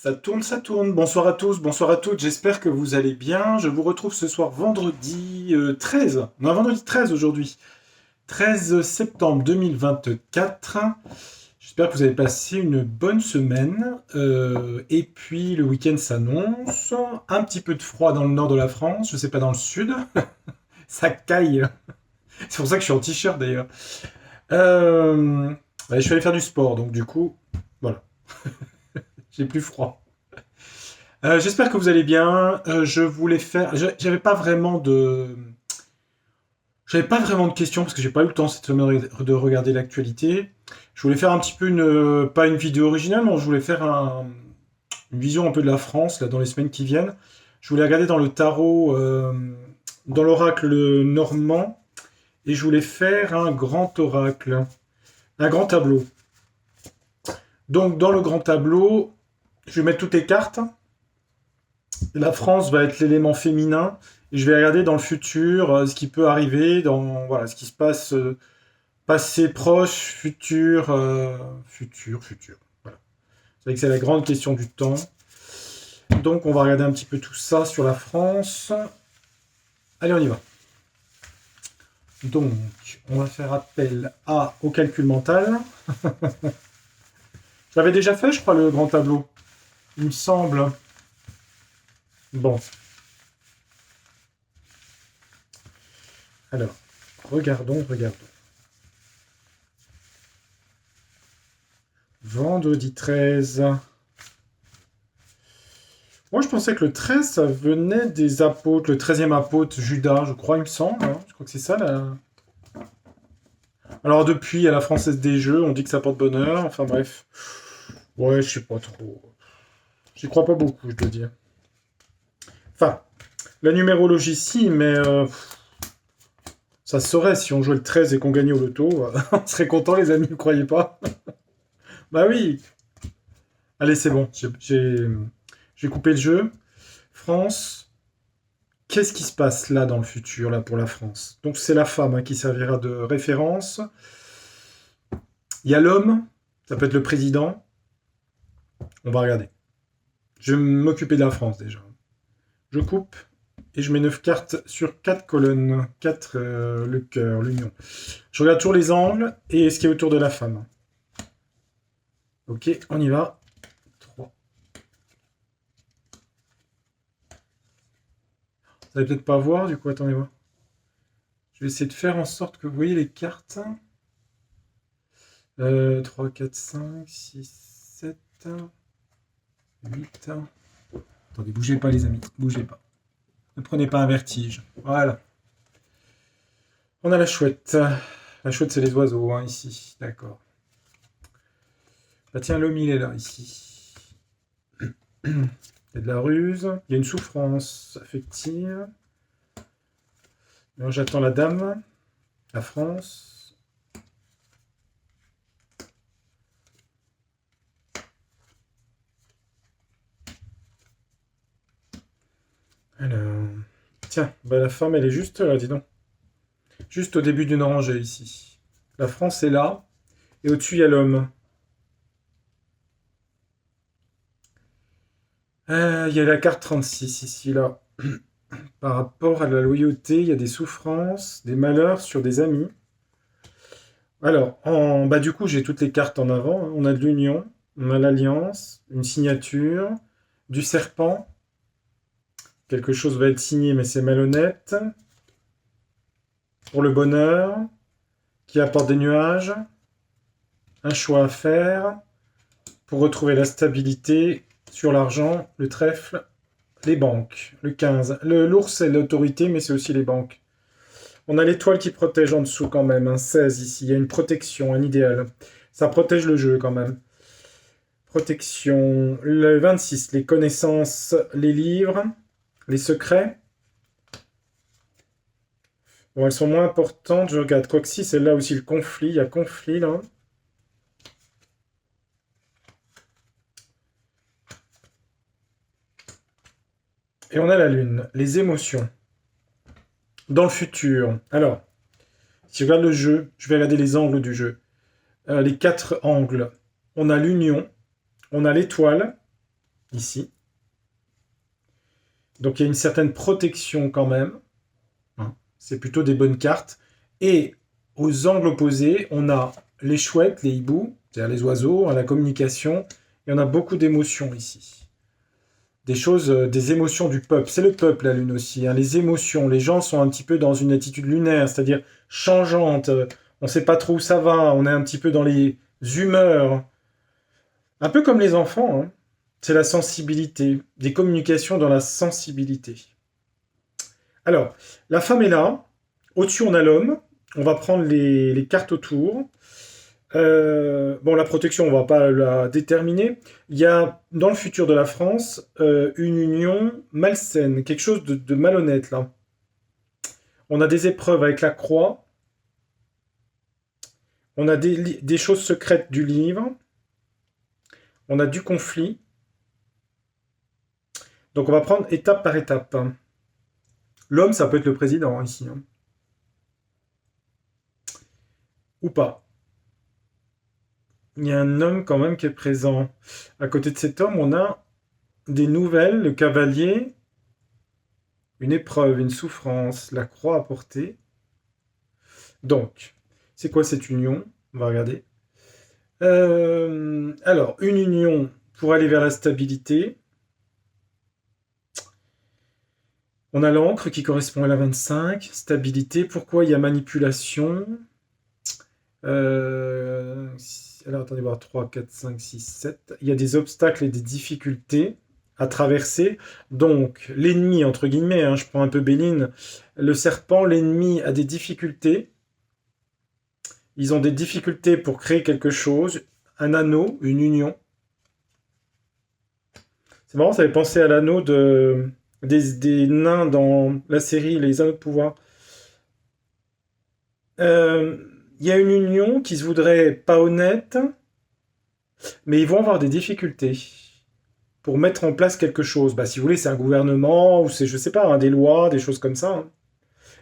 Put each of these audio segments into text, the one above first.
Ça tourne, ça tourne. Bonsoir à tous, bonsoir à toutes. J'espère que vous allez bien. Je vous retrouve ce soir vendredi 13. Non, vendredi 13 aujourd'hui. 13 septembre 2024. J'espère que vous avez passé une bonne semaine. Et puis le week-end s'annonce. Un petit peu de froid dans le nord de la France. Je sais pas dans le sud. Ça caille. C'est pour ça que je suis en t-shirt d'ailleurs. Je suis allé faire du sport, donc du coup, voilà, j'ai plus froid. J'espère que vous allez bien. Je voulais faire. J'avais pas vraiment de questions parce que j'ai pas eu le temps cette semaine de regarder l'actualité. Je voulais faire un petit peu pas une vidéo originale, mais je voulais faire une vision un peu de la France là dans les semaines qui viennent. Je voulais regarder dans le tarot, dans l'oracle normand, et je voulais faire un grand oracle, un grand tableau. Donc dans le grand tableau, je vais mettre toutes les cartes. La France va être l'élément féminin et je vais regarder dans le futur ce qui peut arriver, dans voilà, ce qui se passe passé, proche, futur, futur. Voilà. C'est vrai que c'est la grande question du temps. Donc on va regarder un petit peu tout ça sur la France. Allez, on y va. Donc, on va faire appel au calcul mental. Je l'avais déjà fait, je crois, le grand tableau. Il me semble. Bon. Alors, regardons. Vendredi 13. Moi, je pensais que le 13, ça venait des apôtres. Le 13e apôtre, Judas, je crois, il me semble. Hein. Je crois que c'est ça, là. Alors, depuis, à la Française des Jeux, on dit que ça porte bonheur. Enfin, bref. Ouais, je sais pas trop. J'y crois pas beaucoup, je dois dire. Enfin, la numérologie, si, mais ça se saurait si on jouait le 13 et qu'on gagnait au loto. On serait content, les amis, vous croyez pas? Bah oui. Allez, c'est bon. J'ai coupé le jeu. France. Qu'est-ce qui se passe là dans le futur, là, pour la France? Donc, c'est la femme qui servira de référence. Il y a l'homme. Ça peut être le président. On va regarder. Je vais m'occuper de la France, déjà. Je coupe. Et je mets 9 cartes sur 4 colonnes. 4, le cœur, l'union. Je regarde toujours les angles et ce qui est autour de la femme. Ok, on y va. 3. Vous n'allez peut-être pas voir, du coup, attendez voir. Je vais essayer de faire en sorte que vous voyez les cartes. 3, 4, 5, 6, 7, 8. Attendez, bougez pas les amis, bougez pas. Ne prenez pas un vertige. Voilà. On a la chouette. La chouette, c'est les oiseaux, hein, ici. D'accord. Bah tiens, l'homme, il est là, ici. Il y a de la ruse. Il y a une souffrance affective. Alors, j'attends la dame. La France. Alors... Tiens, bah la femme, elle est juste là, dis donc. Juste au début d'une rangée, ici. La France est là. Et au-dessus, il y a l'homme. Il y a la carte 36 ici, là. Par rapport à la loyauté, il y a des souffrances, des malheurs sur des amis. Alors, bah, du coup, j'ai toutes les cartes en avant. Hein. On a de l'union, on a l'alliance, une signature, du serpent. Quelque chose va être signé, mais c'est malhonnête. Pour le bonheur, qui apporte des nuages. Un choix à faire. Pour retrouver la stabilité sur l'argent, le trèfle, les banques, le 15. L'ours, c'est l'autorité, mais c'est aussi les banques. On a l'étoile qui protège en dessous quand même, un 16 ici. Il y a une protection, un idéal. Ça protège le jeu quand même. Protection. Le 26, les connaissances, les livres, les secrets. Bon, elles sont moins importantes, je regarde. Quoique si, c'est là aussi le conflit. Il y a conflit là. Et on a la lune, les émotions. Dans le futur. Alors, si je regarde le jeu, je vais regarder les angles du jeu. Les 4 angles. On a l'union, on a l'étoile, ici. Donc il y a une certaine protection quand même. Hein. C'est plutôt des bonnes cartes. Et aux angles opposés, on a les chouettes, les hiboux, c'est-à-dire les oiseaux, la communication, et on a beaucoup d'émotions ici. Des choses, des émotions du peuple. C'est le peuple, la lune aussi. Hein. Les émotions, les gens sont un petit peu dans une attitude lunaire, c'est-à-dire changeante. On ne sait pas trop où ça va. On est un petit peu dans les humeurs. Un peu comme les enfants. Hein. C'est la sensibilité. Des communications dans la sensibilité. Alors, la femme est là. Au-dessus, on a l'homme. On va prendre les cartes autour. Bon, la protection, on va pas la déterminer. Il y a, dans le futur de la France, une union malsaine, quelque chose de malhonnête, là. On a des épreuves avec la croix. On a des choses secrètes du livre. On a du conflit. Donc, on va prendre étape par étape. L'homme, ça peut être le président, ici. Hein. Ou pas. Il y a un homme, quand même, qui est présent. À côté de cet homme, on a des nouvelles, le cavalier, une épreuve, une souffrance, la croix à porter. Donc, c'est quoi cette union? On va regarder. Alors, une union pour aller vers la stabilité. On a l'encre qui correspond à la 25. Stabilité. Pourquoi il y a manipulation? Alors, attendez voir. 3, 4, 5, 6, 7. Il y a des obstacles et des difficultés à traverser. Donc, l'ennemi, entre guillemets, hein, je prends un peu Béline, le serpent, l'ennemi a des difficultés. Ils ont des difficultés pour créer quelque chose, un anneau, une union. C'est marrant, ça fait penser à l'anneau des nains dans la série Les Anneaux de Pouvoir. Il y a une union qui se voudrait pas honnête, mais ils vont avoir des difficultés pour mettre en place quelque chose. Bah, si vous voulez, c'est un gouvernement, ou c'est, je sais pas, hein, des lois, des choses comme ça. Hein.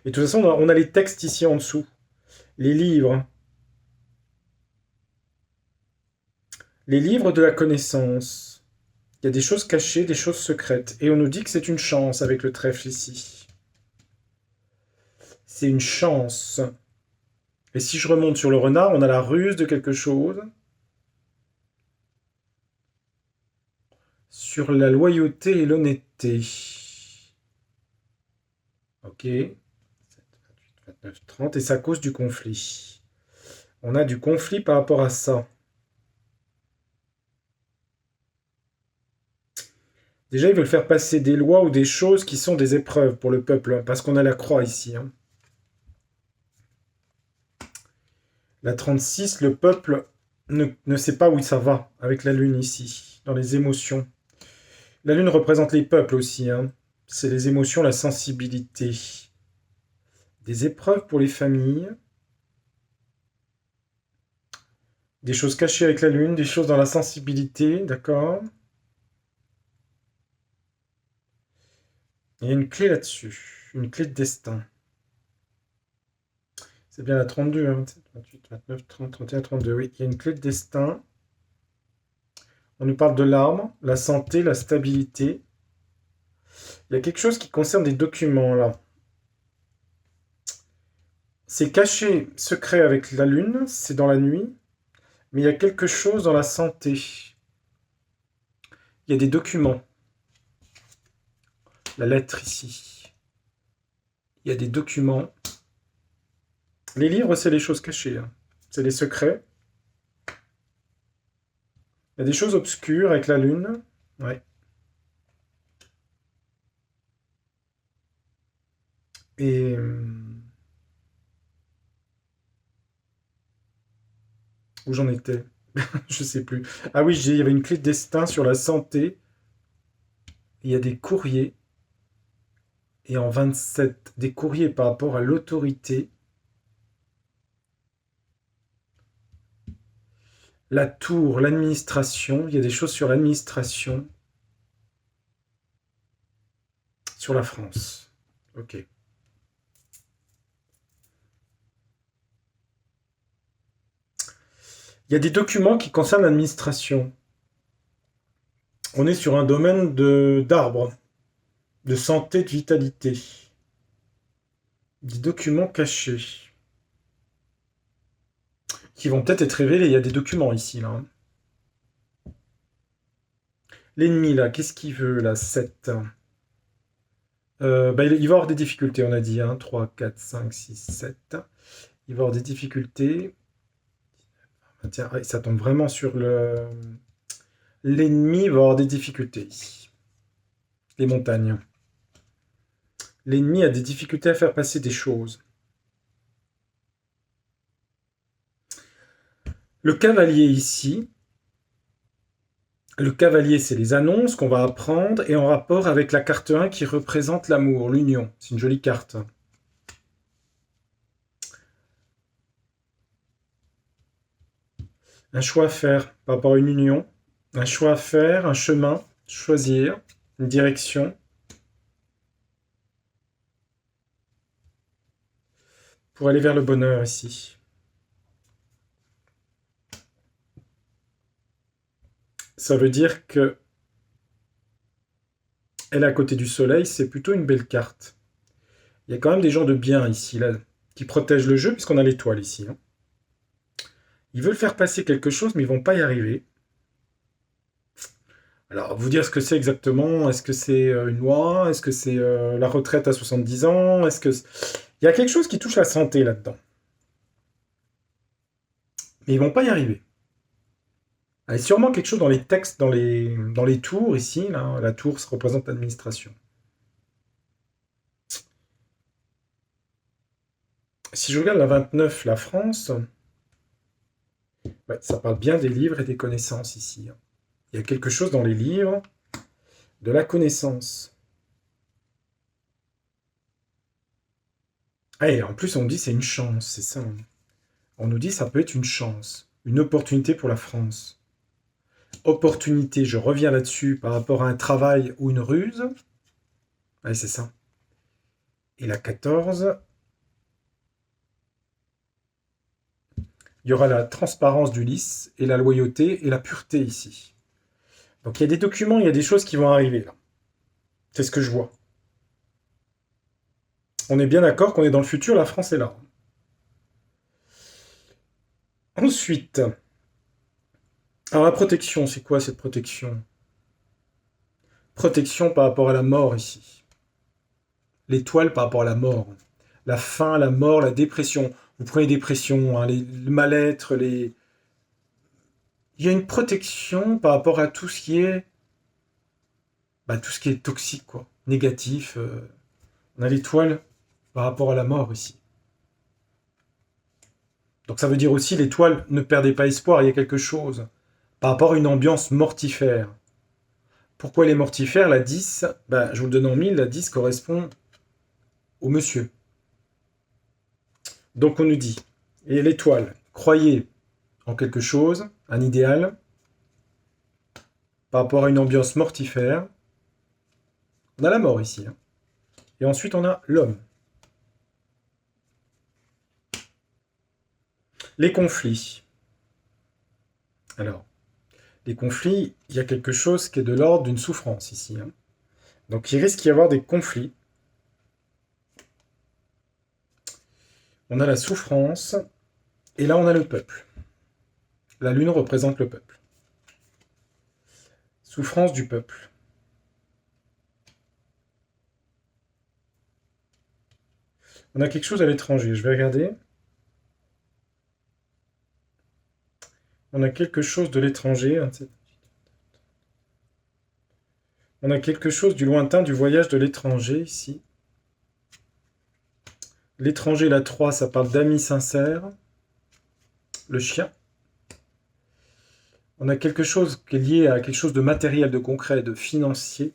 Et de toute façon, on a les textes ici en dessous. Les livres. Les livres de la connaissance. Il y a des choses cachées, des choses secrètes. Et on nous dit que c'est une chance avec le trèfle ici. C'est une chance. Et si je remonte sur le renard, on a la ruse de quelque chose. Sur la loyauté et l'honnêteté. Ok. 7, 28, 29, 30. Et ça cause du conflit. On a du conflit par rapport à ça. Déjà, ils veulent faire passer des lois ou des choses qui sont des épreuves pour le peuple, parce qu'on a la croix ici. Hein. La 36, le peuple ne sait pas où ça va avec la lune ici, dans les émotions. La lune représente les peuples aussi. Hein. C'est les émotions, la sensibilité. Des épreuves pour les familles. Des choses cachées avec la lune, des choses dans la sensibilité, d'accord? Il y a une clé là-dessus, une clé de destin. C'est bien la 32, hein, 27, 28, 29, 30, 31, 32. Oui, il y a une clé de destin. On nous parle de l'arbre, la santé, la stabilité. Il y a quelque chose qui concerne des documents là. C'est caché, secret avec la lune, c'est dans la nuit, mais il y a quelque chose dans la santé. Il y a des documents. La lettre ici. Il y a des documents. Les livres, c'est les choses cachées. Hein. C'est les secrets. Il y a des choses obscures avec la lune. Ouais. Et où j'en étais? Je sais plus. Ah oui, il y avait une clé de destin sur la santé. Il y a des courriers. Et en 27, des courriers par rapport à l'autorité. La tour, l'administration. Il y a des choses sur l'administration. Sur la France. Ok. Il y a des documents qui concernent l'administration. On est sur un domaine d'arbres, de santé, de vitalité. Des documents cachés. Qui vont peut-être être révélés. Il y a des documents ici, là. L'ennemi, là, qu'est-ce qu'il veut, là? 7. Bah, il va avoir des difficultés, on a dit. 3, 4, 5, 6, 7. Il va avoir des difficultés. Ah, tiens, ça tombe vraiment sur le... L'ennemi va avoir des difficultés. Les montagnes. L'ennemi a des difficultés à faire passer des choses. Le cavalier ici, le cavalier, c'est les annonces qu'on va apprendre et en rapport avec la carte 1 qui représente l'amour, l'union. C'est une jolie carte. Un choix à faire par rapport à une union, un choix à faire, un chemin, choisir, une direction. Pour aller vers le bonheur ici. Ça veut dire que elle est à côté du soleil, c'est plutôt une belle carte. Il y a quand même des gens de bien ici, là, qui protègent le jeu, puisqu'on a l'étoile ici. Ils veulent faire passer quelque chose, mais ils vont pas y arriver. Alors, vous dire ce que c'est exactement, est-ce que c'est une loi? Est-ce que c'est la retraite à 70 ans? Est-ce que... Il y a quelque chose qui touche la santé là-dedans. Mais ils vont pas y arriver. Il y a sûrement quelque chose dans les textes, dans les tours ici. Là, la tour ça représente l'administration. Si je regarde la 29, la France, ouais, ça parle bien des livres et des connaissances ici. Il y a quelque chose dans les livres de la connaissance. Ah, et en plus, on dit c'est une chance, c'est ça. On nous dit ça peut être une chance, une opportunité pour la France. Opportunité, je reviens là-dessus par rapport à un travail ou une ruse. Ouais, c'est ça. Et la 14, il y aura la transparence d'Ulysse et la loyauté et la pureté ici. Donc il y a des documents, il y a des choses qui vont arriver là. C'est ce que je vois. On est bien d'accord qu'on est dans le futur, la France est là. Ensuite, alors la protection, c'est quoi cette protection? Protection par rapport à la mort ici. L'étoile par rapport à la mort. La faim, la mort, la dépression. Vous prenez dépression, le mal-être, les... Il y a une protection par rapport à tout ce qui est, tout ce qui est toxique, quoi, négatif. On a l'étoile par rapport à la mort ici. Donc ça veut dire aussi l'étoile, ne perdez pas espoir, il y a quelque chose par rapport à une ambiance mortifère. Pourquoi elle est mortifère? La 10, je vous le donne en 1000, la 10 correspond au monsieur. Donc on nous dit, et l'étoile, croyez en quelque chose, un idéal, par rapport à une ambiance mortifère. On a la mort ici. Et ensuite on a l'homme. Les conflits. Alors, les conflits, il y a quelque chose qui est de l'ordre d'une souffrance ici. Donc il risque d'y avoir des conflits. On a la souffrance, et là on a le peuple. La lune représente le peuple. Souffrance du peuple. On a quelque chose à l'étranger, je vais regarder. On a quelque chose de l'étranger. On a quelque chose du lointain, du voyage de l'étranger ici. L'étranger, la 3, ça parle d'amis sincères. Le chien. On a quelque chose qui est lié à quelque chose de matériel, de concret, de financier.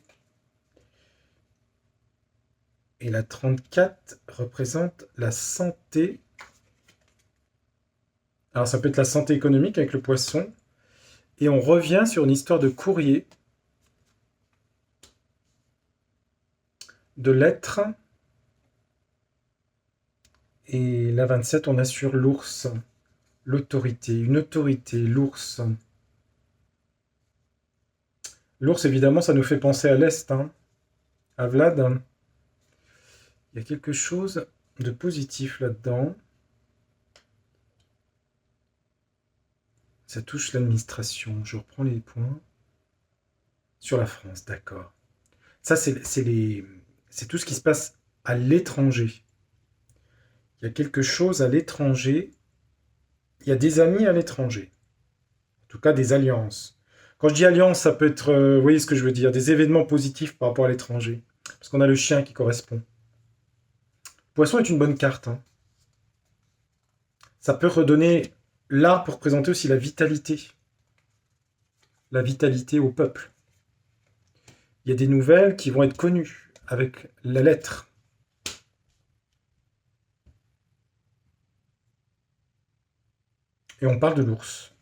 Et la 34 représente la santé. Alors ça peut être la santé économique avec le poisson. Et on revient sur une histoire de courrier, de lettres. Et la 27, on a sur l'ours. L'autorité, une autorité, l'ours. L'ours, évidemment, ça nous fait penser à l'Est, hein, à Vlad. Il y a quelque chose de positif là-dedans. Ça touche l'administration. Je reprends les points. Sur la France, d'accord. Ça, c'est tout ce qui se passe à l'étranger. Il y a quelque chose à l'étranger. Il y a des amis à l'étranger. En tout cas, des alliances. Quand je dis alliance, ça peut être, vous voyez ce que je veux dire, des événements positifs par rapport à l'étranger. Parce qu'on a le chien qui correspond. Poisson est une bonne carte, hein. Ça peut redonner l'art pour présenter aussi la vitalité. La vitalité au peuple. Il y a des nouvelles qui vont être connues avec la lettre. Et on parle de l'ours.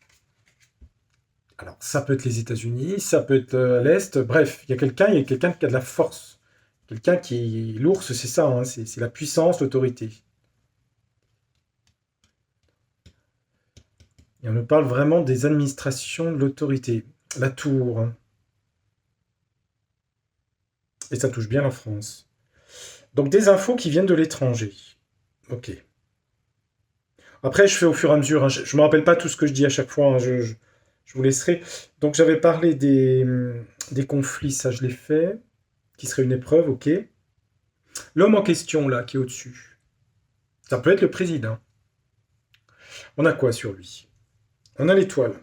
Alors, ça peut être les États-Unis, ça peut être à l'Est. Bref, il y a quelqu'un qui a de la force. Quelqu'un qui. L'ours, c'est ça, hein, c'est la puissance, l'autorité. Et on nous parle vraiment des administrations de l'autorité. La tour, hein. Et ça touche bien la France. Donc, des infos qui viennent de l'étranger. Ok. Après, je fais au fur et à mesure, hein. Je ne me rappelle pas tout ce que je dis à chaque fois, hein. Je vous laisserai. Donc, j'avais parlé des conflits, ça je l'ai fait. Qui serait une épreuve, ok. L'homme en question, là, qui est au-dessus. Ça peut être le président. On a quoi sur lui? On a l'étoile.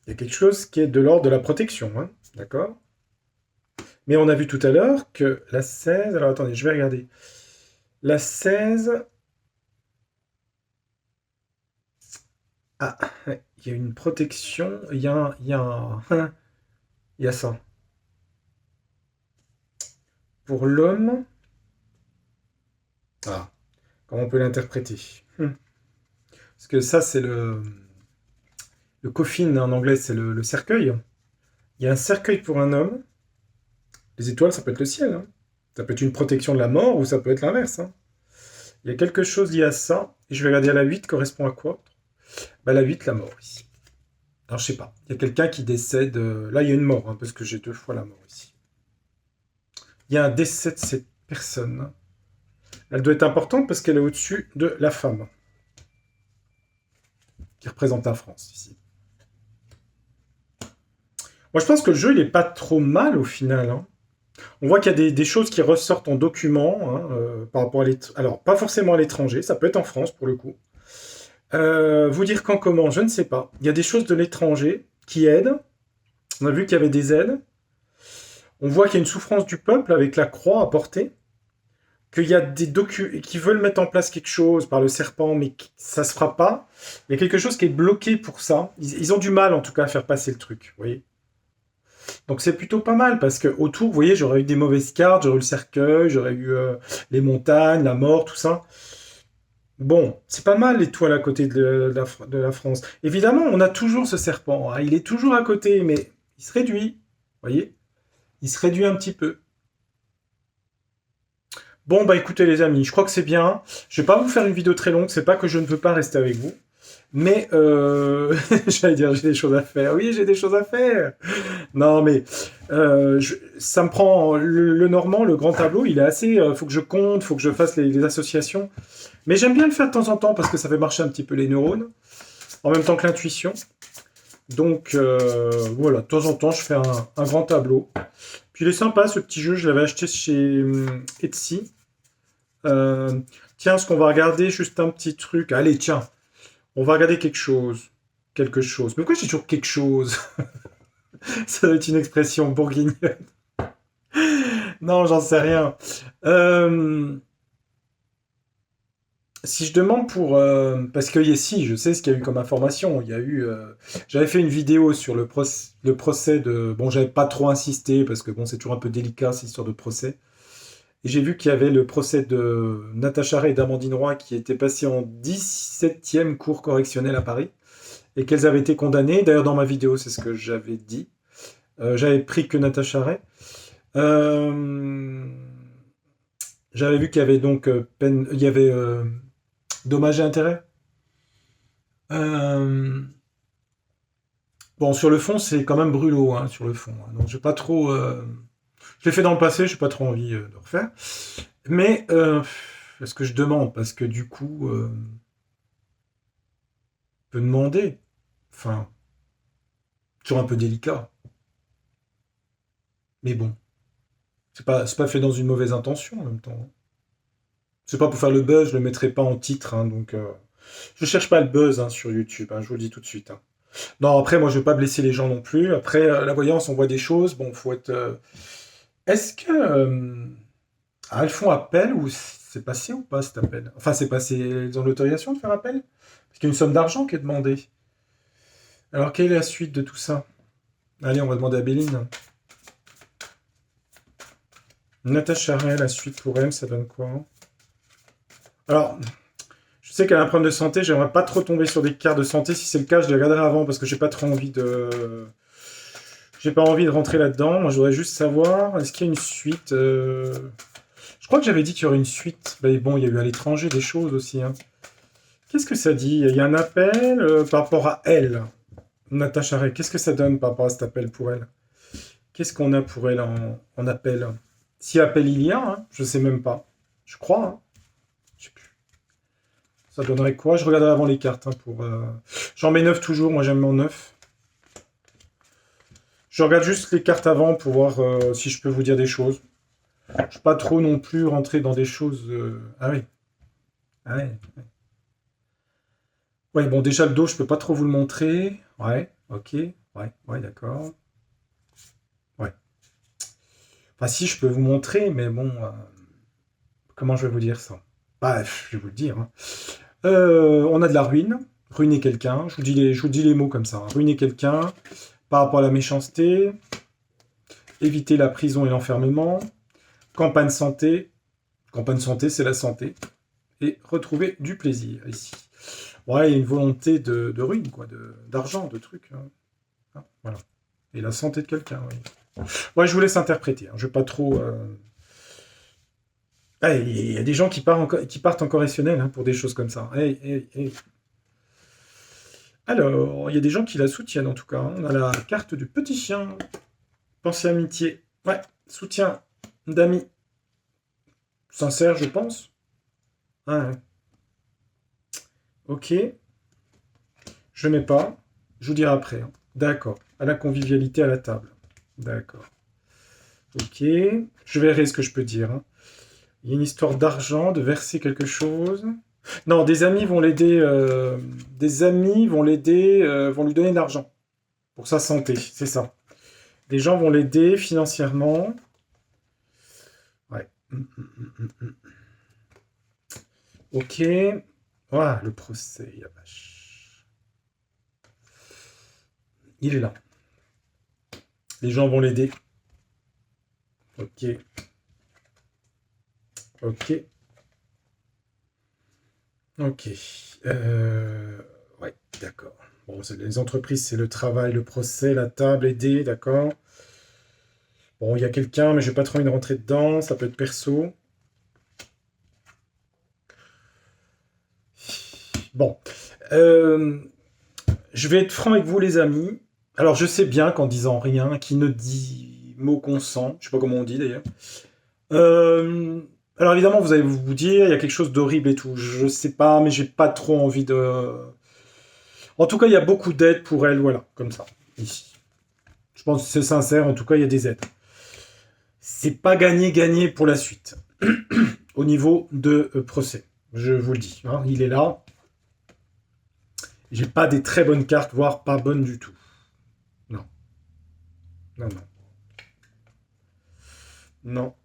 Il y a quelque chose qui est de l'ordre de la protection, hein, d'accord? Mais on a vu tout à l'heure que la 16... Alors attendez, je vais regarder. La 16... Ah, il y a une protection. Il y a ça. Pour l'homme... Ah, comment on peut l'interpréter? Parce que ça, c'est le coffin en anglais, c'est le cercueil. Il y a un cercueil pour un homme. Les étoiles, ça peut être le ciel, hein. Ça peut être une protection de la mort ou ça peut être l'inverse, hein. Il y a quelque chose lié à ça. Et je vais regarder à la 8 correspond à quoi? Bah, la 8, la mort ici. Alors, je sais pas. Il y a quelqu'un qui décède. Là, il y a une mort, hein, parce que j'ai 2 fois la mort ici. Il y a un décès de cette personne. Elle doit être importante parce qu'elle est au-dessus de la femme, qui représente la France ici. Moi, je pense que le jeu, il est pas trop mal au final, hein. On voit qu'il y a des choses qui ressortent en document, hein, par rapport à l'étranger. Alors, pas forcément à l'étranger, ça peut être en France pour le coup. Vous dire quand, comment, je ne sais pas. Il y a des choses de l'étranger qui aident. On a vu qu'il y avait des aides. On voit qu'il y a une souffrance du peuple avec la croix à porter. Qu'il y a des qui veulent mettre en place quelque chose par le serpent, mais ça ne se fera pas. Il y a quelque chose qui est bloqué pour ça. Ils ont du mal, en tout cas, à faire passer le truc. Vous voyez. Donc c'est plutôt pas mal parce que autour, vous voyez, j'aurais eu des mauvaises cartes, j'aurais eu le cercueil, j'aurais eu les montagnes, la mort, tout ça. Bon, c'est pas mal l'étoile à côté de la France. Évidemment, on a toujours ce serpent, hein. Il est toujours à côté, mais il se réduit. Vous voyez? Il se réduit un petit peu. Bon, bah écoutez les amis, je crois que c'est bien. Je vais pas vous faire une vidéo très longue, c'est pas que je ne veux pas rester avec vous. Mais j'allais dire j'ai des choses à faire. Oui, j'ai des choses à faire. Non, mais ça me prend le normand, le grand tableau. Il est assez. Faut que je compte, faut que je fasse les associations. Mais j'aime bien le faire de temps en temps parce que ça fait marcher un petit peu les neurones, en même temps que l'intuition. Donc voilà, de temps en temps, je fais un grand tableau. Puis il est sympa ce petit jeu. Je l'avais acheté chez Etsy. Euh, Tiens, ce qu'on va regarder, juste un petit truc. Allez, tiens. On va regarder quelque chose. Quelque chose. Mais pourquoi j'ai toujours quelque chose? Ça doit être une expression bourguignonne. Non, j'en sais rien. Euh, Si je demande pour... parce que si, je sais ce qu'il y a eu comme information. Il y a eu... j'avais fait une vidéo sur le procès de... Bon, j'avais pas trop insisté parce que bon, c'est toujours un peu délicat cette histoire de procès. Et j'ai vu qu'il y avait le procès de Natacha Ray et d'Amandine Roy qui était passé en 17e cour correctionnelle à Paris et qu'elles avaient été condamnées. D'ailleurs, dans ma vidéo, c'est ce que j'avais dit. J'avais pris que Natacha Ray. Euh, J'avais vu qu'il y avait donc peine, il y avait dommages et intérêts. Euh, Bon, sur le fond, c'est quand même brûlot, hein, sur le fond. Hein. Donc, j'ai pas trop. Je l'ai fait dans le passé, j'ai pas trop envie de refaire. Mais est-ce que je demande? Parce que du coup, je peux demander. Enfin, toujours un peu délicat. Mais bon, c'est pas fait dans une mauvaise intention en même temps. Hein. C'est pas pour faire le buzz, je le mettrai pas en titre. Hein, donc, je cherche pas le buzz hein, sur YouTube, hein, je vous le dis tout de suite. Hein. Non, après, moi, je veux pas blesser les gens non plus. Après, la voyance, on voit des choses. Bon, faut être. Est-ce que elles font appel ou c'est passé ou pas cet appel? Enfin, c'est passé. Ils ont l'autorisation de faire appel? Parce qu'il y a une somme d'argent qui est demandée. Alors, quelle est la suite de tout ça? Allez, on va demander à Béline. Natacha Ray, la suite pour elle, ça donne quoi? Alors, je sais qu'elle a un problème de santé, j'aimerais pas trop tomber sur des cartes de santé. Si c'est le cas, je les regarderai avant parce que j'ai pas trop envie de. J'ai pas envie de rentrer là-dedans. Moi, je voudrais juste savoir, est-ce qu'il y a une suite Je crois que j'avais dit qu'il y aurait une suite. Mais bon, il y a eu à l'étranger des choses aussi. Hein. Qu'est-ce que ça dit? Il y a un appel par rapport à elle. Natacha Ray, qu'est-ce que ça donne par rapport à cet appel pour elle? Qu'est-ce qu'on a pour elle en appel? Si appel il y a, hein, je sais même pas. Je crois. Hein. Je sais plus. Ça donnerait quoi? Je regarderai avant les cartes. Hein, pour. J'en mets 9 toujours. Moi, j'aime mon 9. Je regarde juste les cartes avant pour voir si je peux vous dire des choses. Je ne suis pas trop non plus rentré dans des choses. Ah oui. Ah ouais. Ouais, bon, déjà le dos, je peux pas trop vous le montrer. Ouais, ok. Ouais, d'accord. Ouais. Enfin, si, je peux vous montrer, mais bon, comment je vais vous dire ça? Bref, je vais vous le dire. Hein. On a de la ruine. Ruiner quelqu'un. Je vous dis les mots comme ça. Hein. Ruiner quelqu'un par rapport à la méchanceté. Éviter la prison et l'enfermement. Campagne santé. Campagne santé, c'est la santé. Et retrouver du plaisir ici. Ouais, il y a une volonté de ruine, quoi, d'argent, de trucs. Hein. Ah, voilà. Et la santé de quelqu'un, oui. Ouais, je vous laisse interpréter. Hein. Je vais pas trop. Ah, il y a des gens qui partent en correctionnel hein, pour des choses comme ça. Hey, hey, hey. Alors, il y a des gens qui la soutiennent en tout cas. Hein. On a la carte du petit chien. Pensée amitié. Ouais, soutien d'amis. Sincère, je pense. Ah, ouais. Ok. Je mets pas. Je vous dirai après. Hein. D'accord. À la convivialité à la table. D'accord. Ok. Je verrai ce que je peux dire. Hein. Il y a une histoire d'argent, de verser quelque chose. Non, des amis vont l'aider. Des amis vont l'aider, vont lui donner de l'argent pour sa santé. C'est ça. Des gens vont l'aider financièrement. Ouais. Ok. Voilà, le procès, la vache. Il est là. Les gens vont l'aider. Ok. Ok. Ok. Ouais, d'accord. Bon, les entreprises, c'est le travail, le procès, la table, aider, d'accord. Bon, il y a quelqu'un, mais j'ai pas trop envie de rentrer dedans. Ça peut être perso. Bon. Euh, je vais être franc avec vous, les amis. Alors, je sais bien qu'en disant rien, qui ne dit mot consent, je sais pas comment on dit d'ailleurs. Euh, alors évidemment, vous allez vous dire, il y a quelque chose d'horrible et tout. Je sais pas, mais j'ai pas trop envie de. En tout cas, il y a beaucoup d'aides pour elle, voilà, comme ça, ici. Je pense que c'est sincère, en tout cas, il y a des aides. C'est pas gagné-gagné pour la suite, au niveau de procès. Je vous le dis, hein, il est là. J'ai pas des très bonnes cartes, voire pas bonnes du tout. Non, non, non. Non.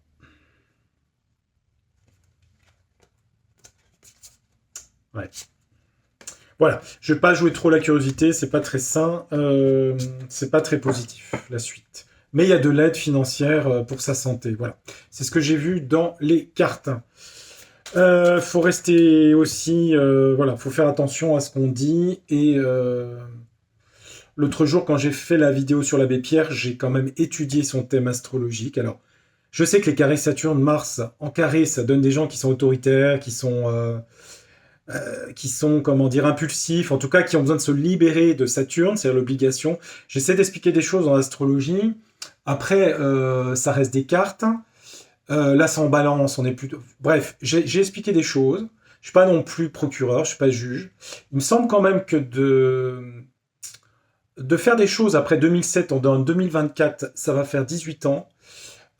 Ouais. Voilà, je vais pas jouer trop la curiosité, c'est pas très sain, c'est pas très positif la suite. Mais il y a de l'aide financière pour sa santé, voilà. C'est ce que j'ai vu dans les cartes. Faut rester aussi, voilà, faut faire attention à ce qu'on dit. Et l'autre jour, quand j'ai fait la vidéo sur l'abbé Pierre, j'ai quand même étudié son thème astrologique. Alors, je sais que les carrés Saturne, Mars en carré, ça donne des gens qui sont autoritaires, qui sont qui sont, comment dire, impulsifs, en tout cas qui ont besoin de se libérer de Saturne, c'est l'obligation. J'essaie d'expliquer des choses en astrologie. Après, ça reste des cartes. Là, c'est en balance, on est plutôt... Bref, j'ai expliqué des choses. Je suis pas non plus procureur, je suis pas juge. Il me semble quand même que de faire des choses après 2007, on est en 2024, ça va faire 18 ans.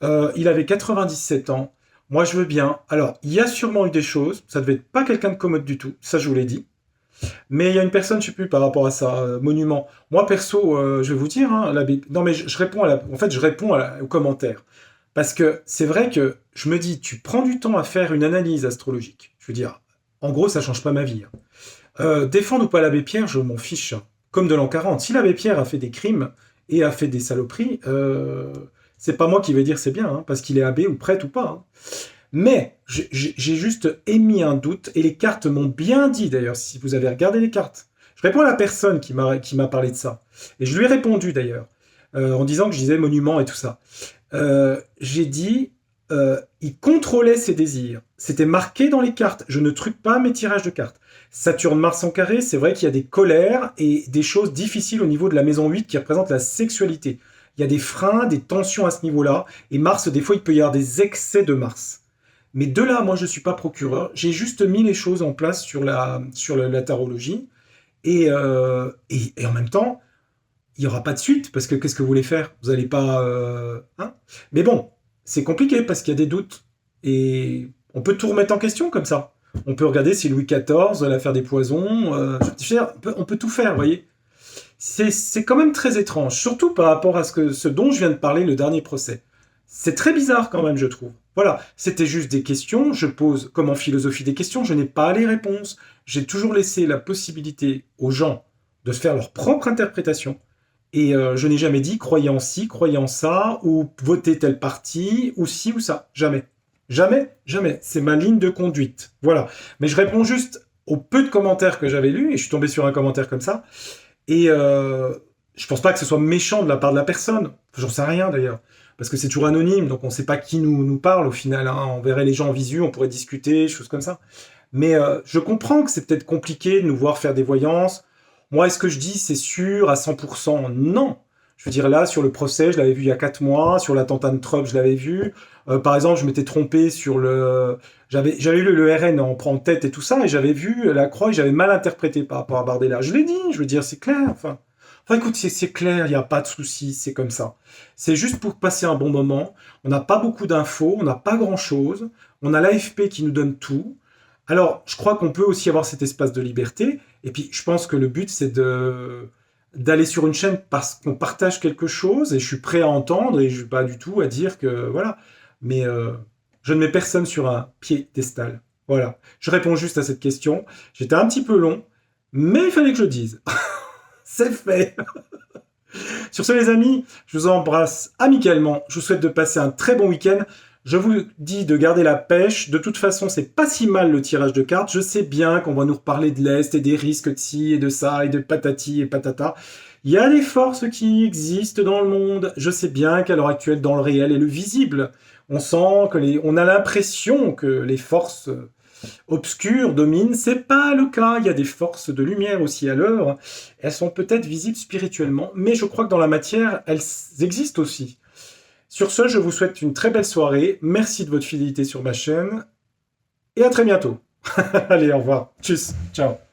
Il avait 97 ans. Moi, je veux bien. Alors, il y a sûrement eu des choses. Ça devait être pas quelqu'un de commode du tout. Ça, je vous l'ai dit. Mais il y a une personne, je sais plus, par rapport à ça, monument. Moi, perso, je vais vous dire, hein, non, mais je réponds en fait, je réponds aux commentaires. Parce que c'est vrai que je me dis, tu prends du temps à faire une analyse astrologique. Je veux dire, en gros, ça change pas ma vie, hein. Défendre ou pas l'abbé Pierre, je m'en fiche, hein. Comme de l'an 40. Si l'abbé Pierre a fait des crimes et a fait des saloperies, c'est pas moi qui vais dire c'est bien, hein, parce qu'il est abbé ou prêtre ou pas, hein. Mais j'ai juste émis un doute, et les cartes m'ont bien dit d'ailleurs, si vous avez regardé les cartes. Je réponds à la personne qui m'a parlé de ça. Et je lui ai répondu d'ailleurs, en disant que je disais monument et tout ça. J'ai dit, il contrôlait ses désirs. C'était marqué dans les cartes. Je ne truque pas mes tirages de cartes. Saturne-Mars en carré, c'est vrai qu'il y a des colères et des choses difficiles au niveau de la maison 8 qui représente la sexualité. Il y a des freins, des tensions à ce niveau-là. Et Mars, des fois, il peut y avoir des excès de Mars. Mais de là, moi, je ne suis pas procureur. J'ai juste mis les choses en place sur la tarologie. Et en même temps, il n'y aura pas de suite, parce que qu'est-ce que vous voulez faire? Vous n'allez pas... hein. Mais bon, c'est compliqué, parce qu'il y a des doutes. Et on peut tout remettre en question, comme ça. On peut regarder si Louis XIV, l'affaire des poisons... on peut tout faire, vous voyez. C'est quand même très étrange, surtout par rapport à ce dont je viens de parler, le dernier procès. C'est très bizarre quand même, je trouve. Voilà, c'était juste des questions, je pose comme en philosophie des questions, je n'ai pas les réponses. J'ai toujours laissé la possibilité aux gens de se faire leur propre interprétation. Et je n'ai jamais dit croyez en ci, croyez en ça, ou votez tel parti, ou ci ou ça. Jamais. Jamais, jamais. C'est ma ligne de conduite. Voilà. Mais je réponds juste aux peu de commentaires que j'avais lus, et je suis tombé sur un commentaire comme ça. Et je pense pas que ce soit méchant de la part de la personne. J'en sais rien d'ailleurs. Parce que c'est toujours anonyme, donc on ne sait pas qui nous parle au final, hein. On verrait les gens en visu, on pourrait discuter, choses comme ça. Mais je comprends que c'est peut-être compliqué de nous voir faire des voyances. Moi, est-ce que je dis c'est sûr à 100%? Non. Je veux dire, là, sur le procès, je l'avais vu il y a 4 mois. Sur l'attentat de Trump, je l'avais vu. Par exemple, je m'étais trompé sur le... J'avais eu le RN en prend tête et tout ça, et j'avais vu la croix et j'avais mal interprété par rapport à Bardella. Je l'ai dit, je veux dire, c'est clair. Enfin écoute, c'est clair, il n'y a pas de souci, c'est comme ça. C'est juste pour passer un bon moment. On n'a pas beaucoup d'infos, on n'a pas grand-chose. On a l'AFP qui nous donne tout. Alors, je crois qu'on peut aussi avoir cet espace de liberté. Et puis, je pense que le but, c'est d'aller sur une chaîne parce qu'on partage quelque chose, et je suis prêt à entendre, et je ne suis pas du tout à dire que... Voilà. Mais je ne mets personne sur un piédestal. Voilà. Je réponds juste à cette question. J'étais un petit peu long, mais il fallait que je le dise. C'est fait. Sur ce, les amis, je vous embrasse amicalement. Je vous souhaite de passer un très bon week-end. Je vous dis de garder la pêche. De toute façon, c'est pas si mal le tirage de cartes. Je sais bien qu'on va nous reparler de l'Est et des risques de ci et de ça et de patati et patata. Il y a des forces qui existent dans le monde. Je sais bien qu'à l'heure actuelle, dans le réel et le visible, on sent on a l'impression que les forces obscures dominent. C'est pas le cas. Il y a des forces de lumière aussi à l'heure. Elles sont peut-être visibles spirituellement, mais je crois que dans la matière, elles existent aussi. Sur ce, je vous souhaite une très belle soirée. Merci de votre fidélité sur ma chaîne. Et à très bientôt. Allez, au revoir. Tchuss. Ciao.